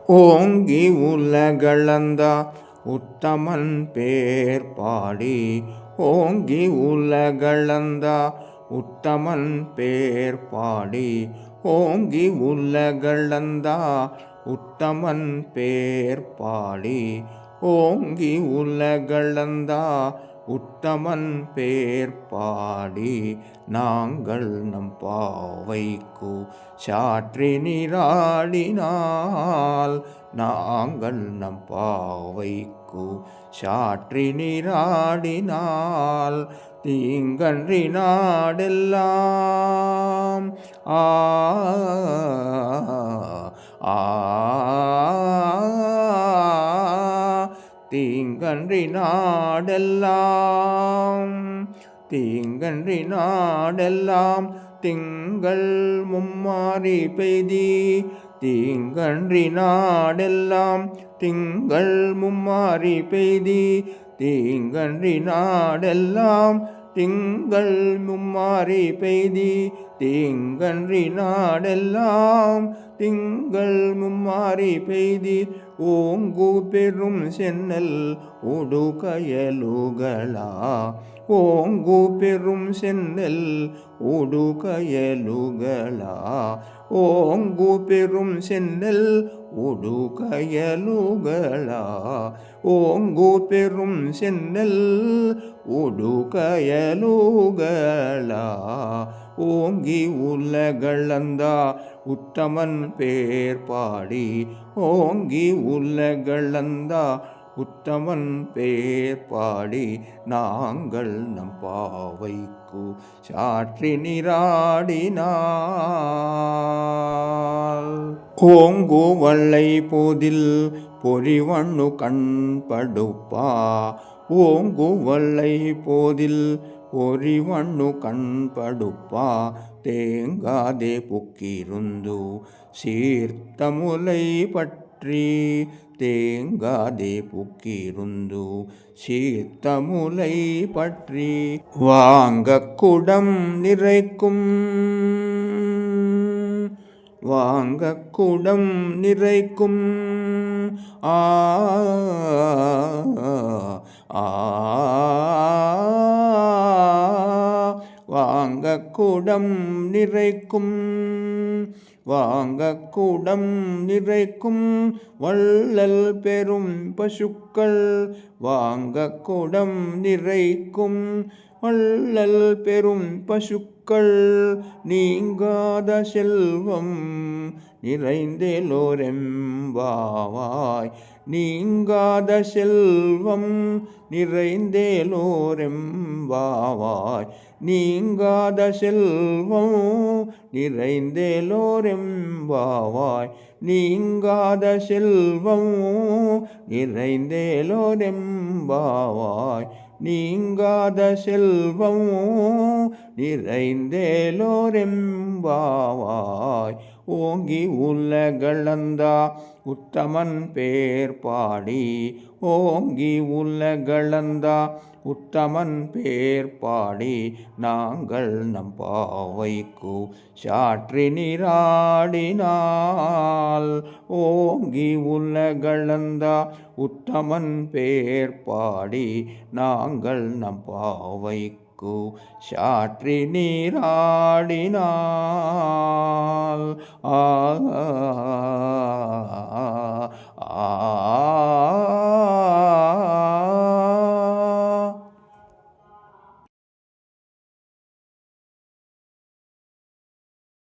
ஓங்கி உலகளந்த உத்தமன் பேர் பாடி. ஓங்கி உலகளந்த உத்தமன் பேர் பாடி. ஓங்கி உலகளந்த உத்தமன் பேர் பாடி. ஓங்கி உலகளந்த உத்தமன் பேர் பாடி. நாங்கள் நம் பாவைக்கு சாற்றி நீராடினால். நாங்கள் நம் பாவைக்கு சாற்றி நீராடினால். தீங்கன்றி நாடெல்லாம் ஆ ஆ தீங்கன்றி நாடெல்லாம் தீங்கன்றி நாடெல்லாம் திங்கள் மும்மாரி பெய்தி. தீங்கன்றி நாடெல்லாம் திங்கள் மும்மாரி பெய்தி. தீங்கன்றி நாடெல்லாம் திங்கள் மும்மாரி பெய்தி. தீங்கன்றி நாடெல்லாம் திங்கள் மும்மாரி பெய்தி. ஓங்கு பெரும் சென்னல் உடுகயலுகளா. ஓங்கு பெரும் சென்னல் உடுகயலுகளா. ஓங்கு பெரும் சென்னல் உடுகயலுகளா. ஓங்கு பெரும் சென்னல் உடுகயலுகளா. ஓங்கி உலகளந்த உத்தமன் பேர் பாடி. ஓங்கி உலகளந்த உத்தமன் பேர் பாடி. நாங்கள் நம் பாவைக்கு சாற்றி நீராடினால். ஓங்கு வள்ளை போதில் பொறிவண்ணு கண்படுப்பா. ஓங்கு வள்ளை போதில் பொறிவண்ணு கண்படுப்பா. தேங்காதே புக்கிருந்து சீர்த்த முலை பற்றி. தேங்காதே புக்கிருந்து சீர்த்த முலை பற்றி. வாங்க குடம் நிறைக்கும் வாங்க குடம் நிறைக்கும். ஆ ஆ வாங்க குடம் நிறைக்கும். வாங்க குடம் நிறைக்கும் வள்ளல் பெரும் பசுக்கள். வாங்க குடம் நிறைக்கும் வள்ளல் பெரும் பசுக்கள். நீங்காத செல்வம் நிறைந்தேலோரெம்பாவாய். நீங்காத செல்வம் நிறைந்தேலோரெம்பாவாய். நீங்காத செல்வம் நிறைந்தேலோரெம்பாவாய். நீங்காத செல்வம் நிறைந்தேலோரெம்பாவாய். நீங்காத செல்வம் நிறைந்தேலோரெம்பாவாய். ஓங்கி உலகளந்த உத்தமன் பேர் பாடி. ஓங்கி உலகளந்த உத்தமன் பேர் பாடி. நாங்கள் நம் பாவைக்கு சாற்றி நீராடினால். ஓங்கி உலகளந்த உத்தமன் பேர் பாடி. நாங்கள் நம் பாவைக்கு சாற்றி நீராடினால். ஆ